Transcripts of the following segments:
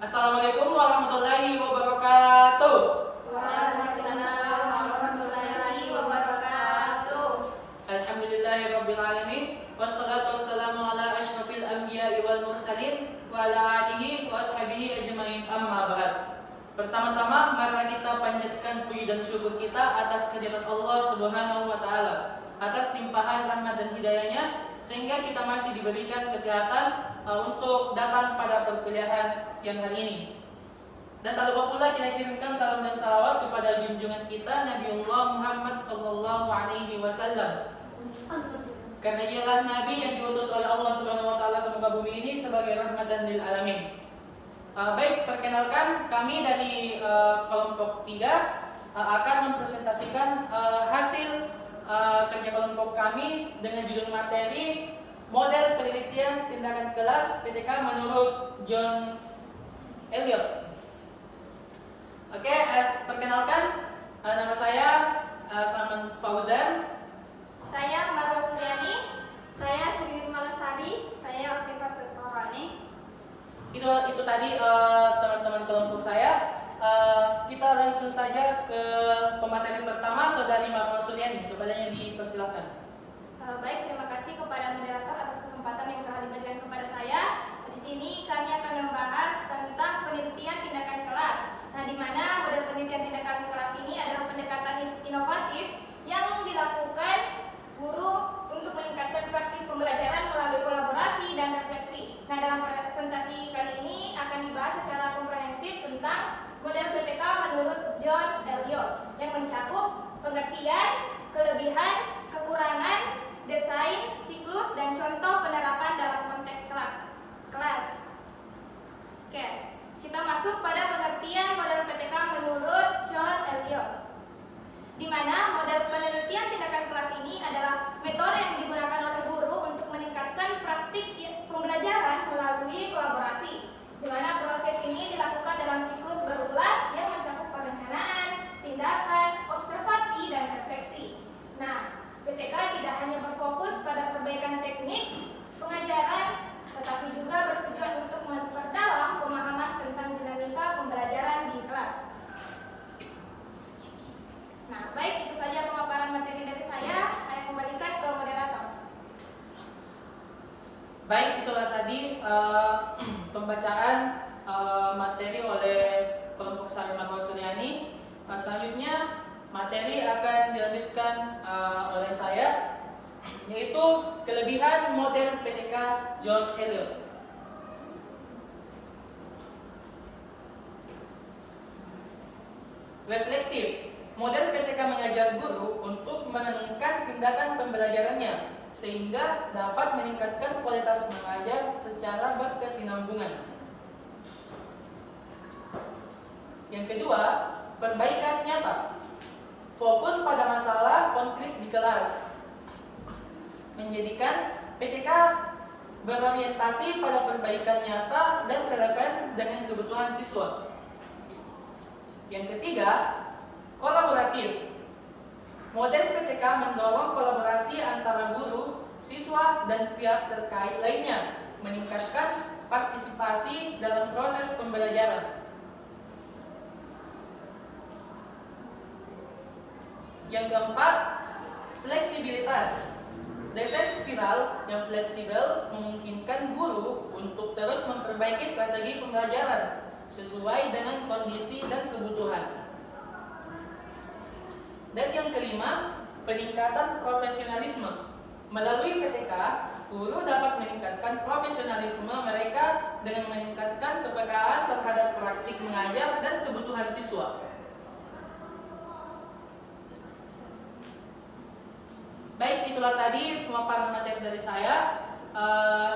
Assalamualaikum warahmatullahi wabarakatuh. Waalaikumsalam warahmatullahi wabarakatuh. Alhamdulillahirabbil alamin. Wassalatu wassalamu ala asyrafil anbiya'i wal mursalin wa ala alihi wa ashabihi ajmain, amma ba'd. Pertama-tama mari kita panjatkan puji dan syukur kita atas kehadirat Allah Subhanahu wa taala, atas limpahan rahmat dan hidayahnya sehingga kita masih diberikan kesehatan untuk datang pada perkuliahan siang hari ini. Dan tak lupa pula kita kirimkan salam dan salawat kepada junjungan kita Nabiullah Muhammad sallallahu alaihi wasallam. Karena ialah nabi yang diutus oleh Allah Subhanahu wa taala ke muka bumi ini sebagai rahmatan lil alamin. Baik, perkenalkan kami dari kelompok 3 akan mempresentasikan hasil kerja kelompok kami dengan judul materi model penelitian tindakan kelas PTK menurut John Elliot. Oke, perkenalkan nama saya Salman Fauzan. Saya Marwa Suryani. Saya Sri Malasari. Saya Afifah Sultawani. Itu tadi teman-teman kelompok saya. Kita langsung saja ke pemateri pertama, Saudari Marwa Suryani. Kepadanya dipersilakan. Baik, terima kasih kepada moderator atas kesempatan yang telah diberikan kepada saya. Di sini kami akan membahas tentang penelitian tindakan kelas. Nah, di mana model penelitian tindakan kelas ini adalah pendekatan inovatif yang dilakukan guru untuk meningkatkan praktik pembelajaran melalui kolaborasi dan refleksi. Nah, dalam presentasi kali ini akan dibahas secara komprehensif tentang model PTK menurut John Elliot yang mencakup pengertian, kelebihan, kekurangan, desain, siklus, dan contoh penerapan dalam konteks kelas. Oke, kita masuk pada pengertian model PTK menurut John Elliot, di mana model penelitian tindakan kelas ini adalah metode yang digunakan oleh guru untuk meningkatkan praktik pembelajaran melalui kolaborasi, di mana proses ini dilakukan dalam siklus berulang yang mencakup perencanaan, tindakan, observasi, dan refleksi. Nah, PTK tidak hanya berfokus pada perbaikan teknik pengajaran, tetapi juga bertujuan untuk memperdalam pemahaman tentang dinamika pembelajaran di kelas. Nah, baik, itu saja pemaparan materi dari saya. Saya kembalikan ke moderator. Baik, itulah tadi pembacaan materi oleh kelompok saya Marwa Suryani. Selanjutnya materi akan dilanjutkan oleh saya, yaitu kelebihan model PTK John Elliot. Reflektif. Model PTK mengajar guru untuk merenungkan tindakan pembelajarannya sehingga dapat meningkatkan kualitas mengajar secara berkesinambungan. Yang kedua, perbaikan nyata. Fokus pada masalah konkret di kelas, menjadikan PTK berorientasi pada perbaikan nyata dan relevan dengan kebutuhan siswa. Yang ketiga, kolaboratif. Model PTK mendorong kolaborasi antara guru, siswa, dan pihak terkait lainnya, meningkatkan partisipasi dalam proses pembelajaran. Yang keempat, fleksibilitas. Desain spiral yang fleksibel memungkinkan guru untuk terus memperbaiki strategi pembelajaran sesuai dengan kondisi dan kebutuhan. Dan yang kelima, peningkatan profesionalisme. Melalui PTK, guru dapat meningkatkan profesionalisme mereka dengan meningkatkan kepekaan terhadap praktik mengajar dan kebutuhan siswa. Baik, itulah tadi pemaparan materi dari saya.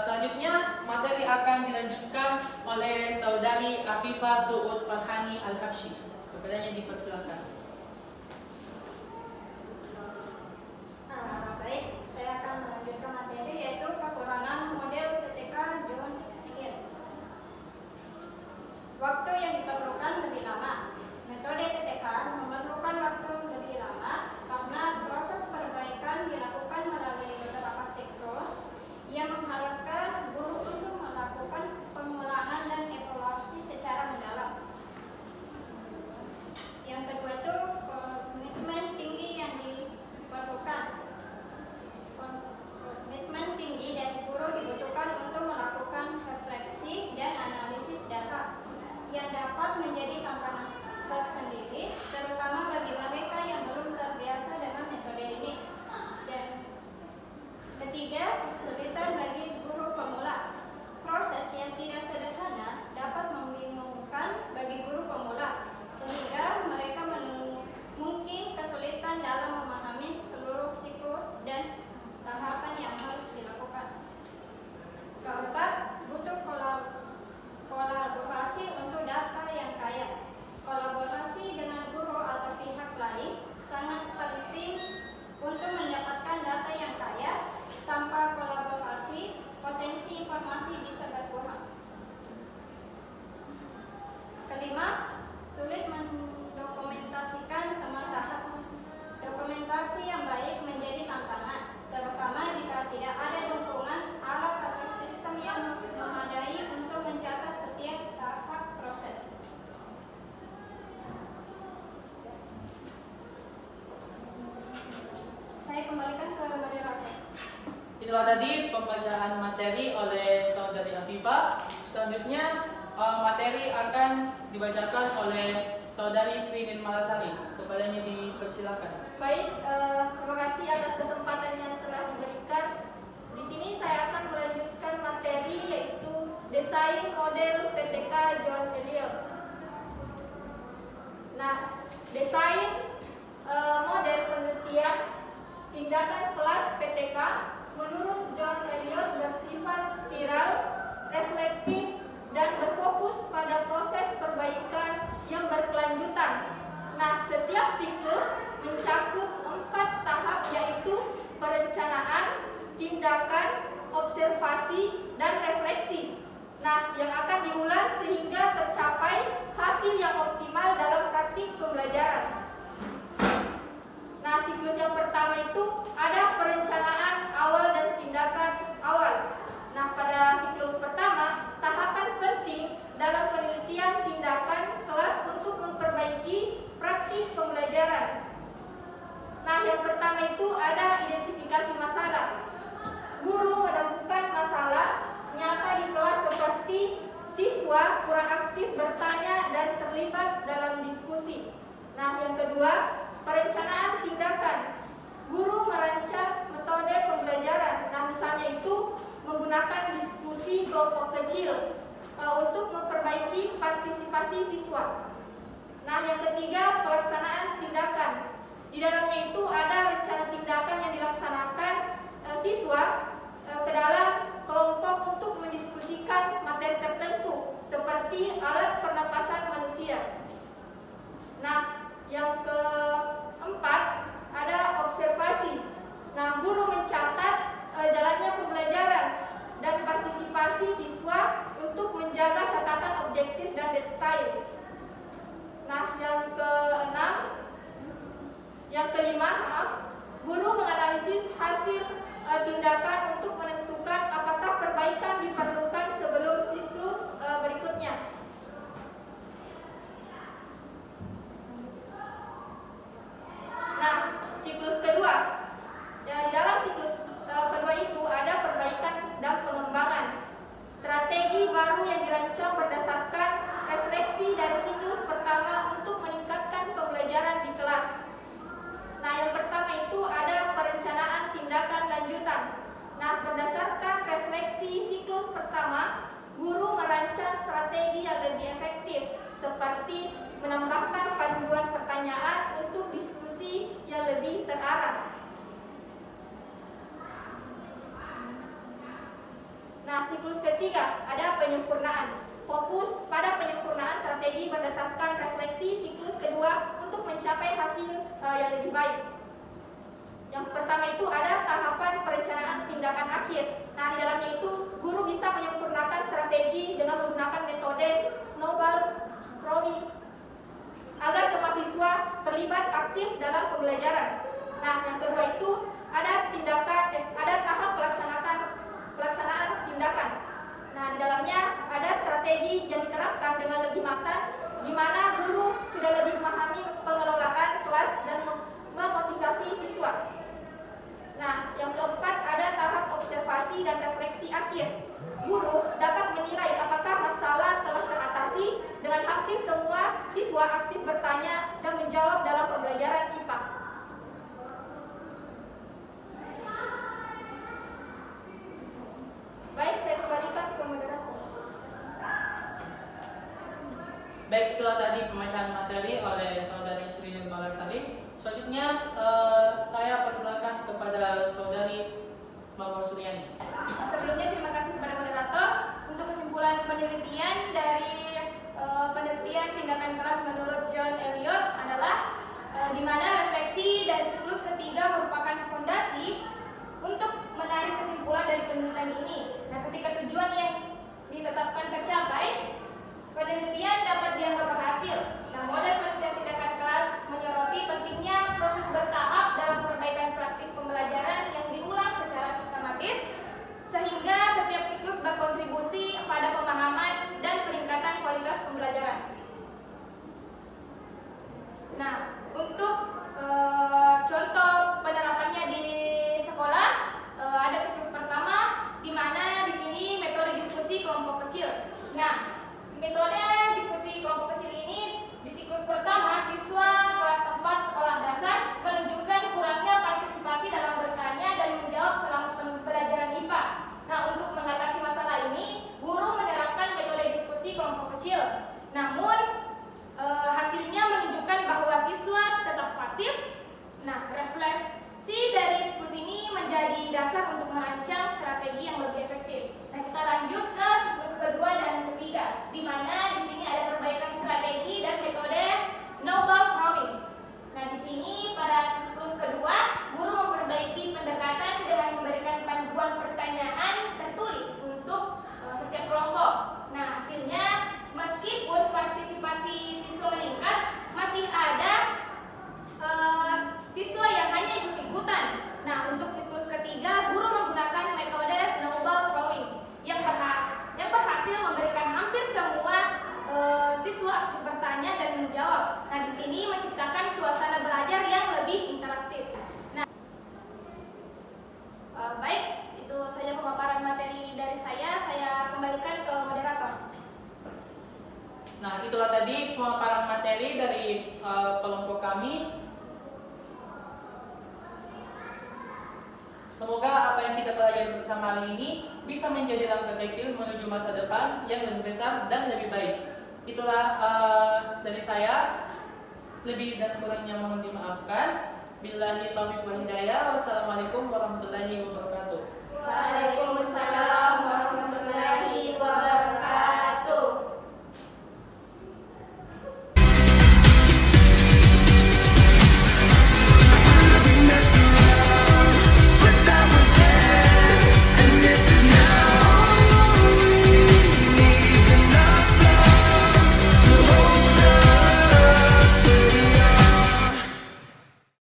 Selanjutnya materi akan dilanjutkan oleh Saudari Afifah Suud Farhani Al-Habsyi. Kepadanya dipersilakan. Baik, saya akan melanjutkan materi yaitu kekurangan model PTK John Elliot. Waktu yang diperlukan lebih lama. Metode PTK memerlukan waktu lebih lama karena proses perbaikan dilakukan melalui beberapa siklus yang mengharuskan guru untuk melakukan pengulangan dan evaluasi secara ketiga, kesulitan bagi guru pemula. Proses yang tidak sederhana dapat membingungkan bagi guru pemula, sehingga mereka mungkin kesulitan dalam memahami seluruh siklus dan tahapan yang harus dilakukan. Keempat, butuh kolaborasi untuk data yang kaya. Kolaborasi dengan guru atau pihak lain sangat penting untuk mendapatkan data yang kaya. Tanpa kolaborasi, potensi informasi bisa berkurang. Kelima, sulit mendokumentasikan semua tahap. Dokumentasi yang baik menjadi tantangan, terutama jika tidak ada dukungan alat atau sistem yang memadai untuk mencatat setiap tahap proses. Saya kembalikan ke moderator. Itulah tadi pembacaan materi oleh saudari Afifah. Selanjutnya materi akan dibacakan oleh saudari Sri Malasari. Kepadanya dipersilakan. Baik, terima kasih atas kesempatan yang telah diberikan. Di sini saya akan melanjutkan materi yaitu desain model PTK John Eliot. Nah, desain model penelitian tindakan kelas PTK menurut John Eliot bersifat spiral, reflektif, dan berfokus pada proses perbaikan yang berkelanjutan. Nah, setiap siklus mencakup 4 tahap yaitu perencanaan, tindakan, observasi, dan refleksi. Nah, yang akan diulang sehingga tercapai hasil yang optimal dalam praktik pembelajaran. Nah, siklus yang pertama itu ada perencanaan awal dan tindakan awal. Nah, pada siklus pertama, tahapan penting dalam penelitian tindakan kelas untuk memperbaiki praktik pembelajaran. Nah, yang pertama itu ada identifikasi masalah. Guru menemukan masalah nyata di kelas seperti siswa kurang aktif bertanya dan terlibat dalam diskusi. Nah, yang kedua, perencanaan tindakan. Guru merancang metode pembelajaran. Nah, misalnya itu menggunakan diskusi kelompok kecil untuk memperbaiki partisipasi siswa. Nah, yang ketiga, pelaksanaan tindakan. Di dalamnya itu ada rencana tindakan yang dilaksanakan siswa ke dalam kelompok untuk mendiskusikan materi tertentu seperti alat pernapasan manusia. Nah, yang keempat ada observasi. Nah, guru mencatat jalannya pembelajaran dan partisipasi siswa untuk menjaga catatan objektif dan detail. Nah, yang kelima, guru menganalisis hasil tindakan untuk menentukan apakah perbaikan diperlukan sebelum siklus berikutnya. Nah, siklus kedua. Di dalam siklus kedua itu ada perbaikan dan pengembangan. Strategi baru yang dirancang berdasarkan refleksi dari siklus pertama untuk meningkatkan pembelajaran di kelas. Nah, yang pertama itu ada perencanaan tindakan lanjutan. Nah, berdasarkan refleksi siklus pertama, guru merancang strategi yang lebih efektif seperti menambahkan panduan pertanyaan untuk diskusi yang lebih terarah. Nah, siklus ketiga ada penyempurnaan. Fokus pada penyempurnaan strategi berdasarkan refleksi siklus kedua untuk mencapai hasil yang lebih baik. Yang pertama itu ada tahapan perencanaan tindakan akhir. Nah, di dalamnya itu guru bisa menyempurnakan strategi dengan menggunakan metode snowball throwing agar semua siswa terlibat aktif dalam pembelajaran. Nah, yang kedua itu ada tahap pelaksanaan tindakan. Nah, di dalamnya ada strategi yang diterapkan dengan lebih matang, di mana guru sudah lebih memahami pengelolaan kelas dan memotivasi siswa. Nah, yang keempat ada tahap observasi dan refleksi akhir. Guru dapat menilai apakah masalah telah teratasi dengan hampir semua siswa aktif bertanya dan menjawab dalam pembelajaran IPA. Baik, itulah tadi pembacaan materi oleh saudari Sri Nurmala Salim. Selanjutnya saya persilakan kepada saudari Mawar Suryani. Sebelumnya terima kasih kepada moderator untuk kesimpulan penelitian dari penelitian tindakan kelas menurut John Elliot adalah di mana refleksi dari siklus ketiga merupakan fondasi untuk menarik kesimpulan dari penelitian ini. Nah, ketika tujuan yang ditetapkan tercapai, penelitian dapat dianggap berhasil. Nah, model penelitian tindakan kelas menyoroti pentingnya proses bertahap dalam perbaikan praktik pembelajaran yang diulang secara sistematis, sehingga setiap siklus berkontribusi pada pemahaman dan peningkatan kualitas pembelajaran. Nah, untuk contoh penerapannya di sekolah, ada siklus pertama, di mana di sini metode diskusi kelompok kecil. Nah, metode diskusi kelompok kecil ini di siklus pertama, siswa kelas 4 sekolah dasar menunjukkan kurangnya partisipasi dalam bertanya dan menjawab selama pembelajaran IPA. Nah, untuk mengatasi masalah ini, guru menerapkan metode diskusi kelompok kecil. Namun, hasilnya menunjukkan bahwa siswa tetap pasif. Nah, refleksi dari siklus ini menjadi dasar untuk merancang strategi yang lebih efektif. Nah, kita lanjut ke siklus kedua dan ketiga, di mana di sini ada perbaikan strategi dan metode snowball throwing. Nah, di sini pada siklus kedua, guru memperbaiki pendekatan dengan memberikan panduan pertanyaan tertulis untuk setiap kelompok. Nah, hasilnya meskipun partisipasi siswa meningkat, masih ada siswa yang hanya ikut-ikutan. Nah, untuk siklus ketiga, guru menggunakan metode snowball throwing yang berhasil memberikan hampir semua siswa aktif bertanya dan menjawab. Nah, di sini menciptakan suasana belajar yang lebih interaktif. Nah, baik, itu saja pemaparan materi dari saya. Saya kembalikan ke moderator. Nah, itulah tadi pemaparan materi dari kelompok kami. Semoga apa yang kita pelajari bersama hari ini bisa menjadi langkah kecil menuju masa depan yang lebih besar dan lebih baik. Itulah dari saya. Lebih dan kurangnya mohon dimaafkan. Billahi taufiq wal hidayah. Wassalamualaikum warahmatullahi wabarakatuh.